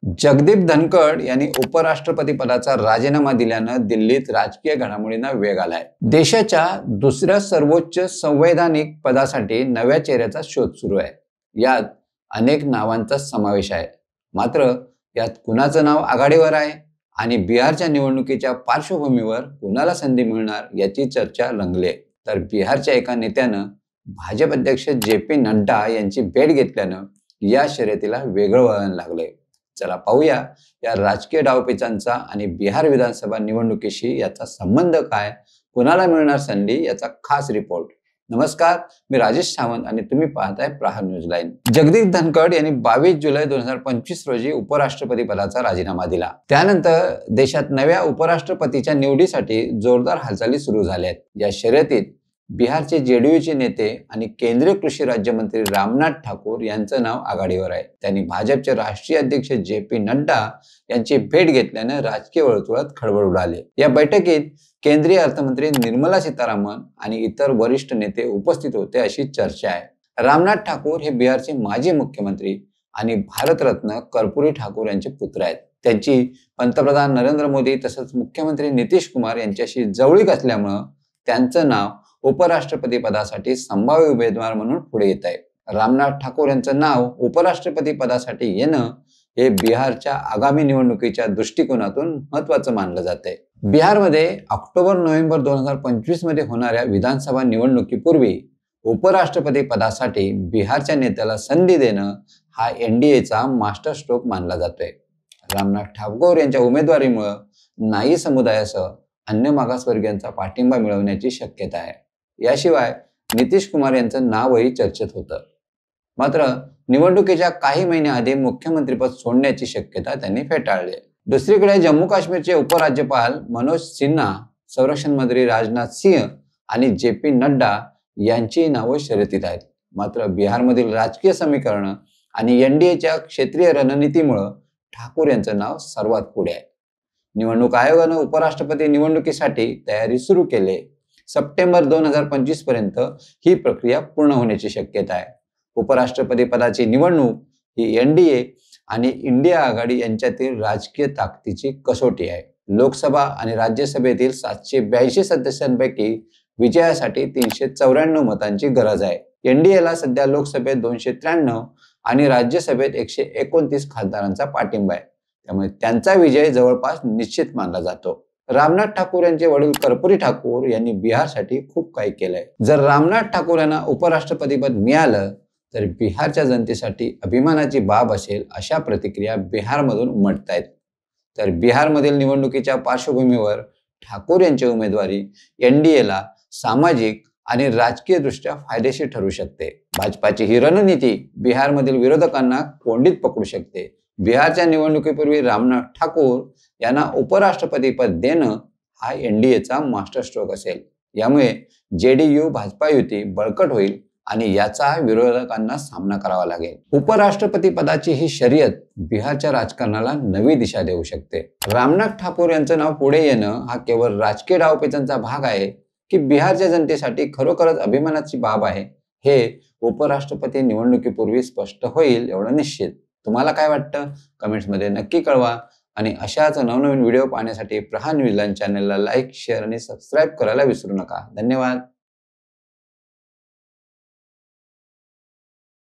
जगदीप धनखड यांनी उपराष्ट्रपती पदाचा राजीनामा दिल्यानं दिल्लीत राजकीय घडामोडींना वेग आलाय। देशाच्या दुसऱ्या सर्वोच्च संवैधानिक पदासाठी नव्या चेहऱ्याचा शोध सुरू आहे। यात अनेक नावांचा समावेश आहे, मात्र यात कुणाचं नाव आघाडीवर आहे आणि बिहारच्या निवडणुकीच्या पार्श्वभूमीवर कुणाला संधी मिळणार याची चर्चा रंगली आहे। तर बिहारच्या एका नेत्यानं भाजप अध्यक्ष जे.पी. नड्डा यांची भेट घेतल्यानं या शर्यतीला वेगळं वळण लागलंय। चला पाहूया या राजकीय डावपेचांचा आणि बिहार विधानसभा निवडणुकीशी याचा संबंध काय, कुणाला मिळणार संधी याचा खास रिपोर्ट। नमस्कार, मी राजेश सावंत आणि तुम्ही पाहताय प्रहार न्यूज लाईन। जगदीप धनखड यांनी 22 जुलै 2025 रोजी उपराष्ट्रपती पदाचा राजीनामा दिला। त्यानंतर देशात नव्या उपराष्ट्रपतीच्या निवडीसाठी जोरदार हालचाली सुरू झाल्या आहेत। या शर्यतीत बिहारचे जेडीयूचे नेते आणि केंद्रीय कृषी राज्यमंत्री रामनाथ ठाकूर यांचं नाव आघाडीवर आहे। त्यांनी भाजपचे राष्ट्रीय अध्यक्ष जे.पी. नड्डा यांची भेट घेतल्याने राजकीय वर्तुळात खळबळ उडाली। या बैठकीत केंद्रीय अर्थमंत्री निर्मला सीतारामन आणि इतर वरिष्ठ नेते उपस्थित होते अशी चर्चा आहे। रामनाथ ठाकूर हे बिहारचे माजी मुख्यमंत्री आणि भारतरत्न कर्पूरी ठाकूर यांचे पुत्र आहेत। त्यांची पंतप्रधान नरेंद्र मोदी तसंच मुख्यमंत्री नितीश कुमार यांच्याशी जवळीक असल्यामुळे त्यांचं नाव उपराष्ट्रपती पदासाठी संभाव्य उमेदवार म्हणून पुढे येत आहे। रामनाथ ठाकूर यांचं नाव उपराष्ट्रपती पदासाठी येणं हे बिहारच्या आगामी निवडणुकीच्या दृष्टिकोनातून महत्त्वाचं मानलं जाते। बिहारमध्ये ऑक्टोबर-नोव्हेंबर 2025 मध्ये होणाऱ्या विधानसभा निवडणुकीपूर्वी उपराष्ट्रपती पदासाठी बिहारच्या नेत्याला संधी देणं हा एनडीएचा मास्टर स्ट्रोक मानला जातोय। रामनाथ ठाकूर यांच्या उमेदवारीमुळे नाई समुदायासह अन्य मागासवर्गीयांचा पाठिंबा मिळवण्याची शक्यता आहे। याशिवाय नितीश कुमार यांचं नावही चर्चेत होतं, मात्र निवडणुकीच्या काही महिन्याआधी मुख्यमंत्रीपद सोडण्याची शक्यता त्यांनी फेटाळली। दुसरीकडे जम्मू काश्मीरचे उपराज्यपाल मनोज सिन्हा, संरक्षण मंत्री राजनाथ सिंह आणि जे.पी. नड्डा यांची नावं शर्यतीत आहेत। मात्र बिहारमधील राजकीय समीकरण आणि एनडीएच्या क्षेत्रीय रणनीतीमुळे ठाकूर यांचं नाव सर्वात पुढे आहे। निवडणूक आयोगानं उपराष्ट्रपती निवडणुकीसाठी तयारी सुरू केली। सप्टेंबर 2025 पर्यंत ही प्रक्रिया पूर्ण होण्याची शक्यता आहे। उपराष्ट्रपती पदाची निवडणूक ही एनडीए आणि इंडिया आघाडी यांच्यातील राजकीय ताकदीची कसोटी आहे। लोकसभा आणि राज्यसभेतील 782 सदस्यांपैकी विजयासाठी 394 मतांची गरज आहे। एनडीएला सध्या लोकसभेत 293 आणि राज्यसभेत 129 खासदारांचा पाठिंबा आहे, त्यामुळे त्यांचा विजय जवळपास निश्चित मानला जातो। रामनाथ ठाकूर यांचे वडील कर्पूरी ठाकूर यांनी बिहारसाठी खूप काही केलंय। जर रामनाथ ठाकूर यांना उपराष्ट्रपतीपद मिळालं तर बिहारच्या जनतेसाठी अभिमानाची बाब असेल, अशा प्रतिक्रिया बिहारमधून उमटतायत। तर बिहारमधील निवडणुकीच्या पार्श्वभूमीवर ठाकूर यांची उमेदवारी एनडीएला सामाजिक आणि राजकीय दृष्ट्या फायदेशीर ठरू शकते। भाजपाची ही रणनीती बिहारमधील विरोधकांना कोंडीत पकडू शकते। बिहारच्या निवडणुकीपूर्वी रामनाथ ठाकूर यांना उपराष्ट्रपतीपद देणं हा एनडीएचा मास्टर स्ट्रोक असेल। यामुळे जेडीयू भाजपा युती बळकट होईल आणि याचा विरोधकांना सामना करावा लागेल। उपराष्ट्रपती पदाची ही शर्यत बिहारच्या राजकारणाला नवी दिशा देऊ शकते। रामनाथ ठाकूर यांचं नाव पुढे येणं हा केवळ राजकीय डावपेचांचा भाग आहे की बिहारच्या जनतेसाठी खरोखरच अभिमानाची बाब आहे, हे उपराष्ट्रपती निवडणुकीपूर्वी स्पष्ट होईल एवढं निश्चित। तुम्हाला काय वाटतं कमेंट्समध्ये नक्की कळवा आणि अशाच नवनवीन व्हिडिओ पाहण्यासाठी प्रहार न्यूज लाईन चॅनलला लाईक, शेअर आणि सबस्क्राईब करायला विसरू नका। धन्यवाद।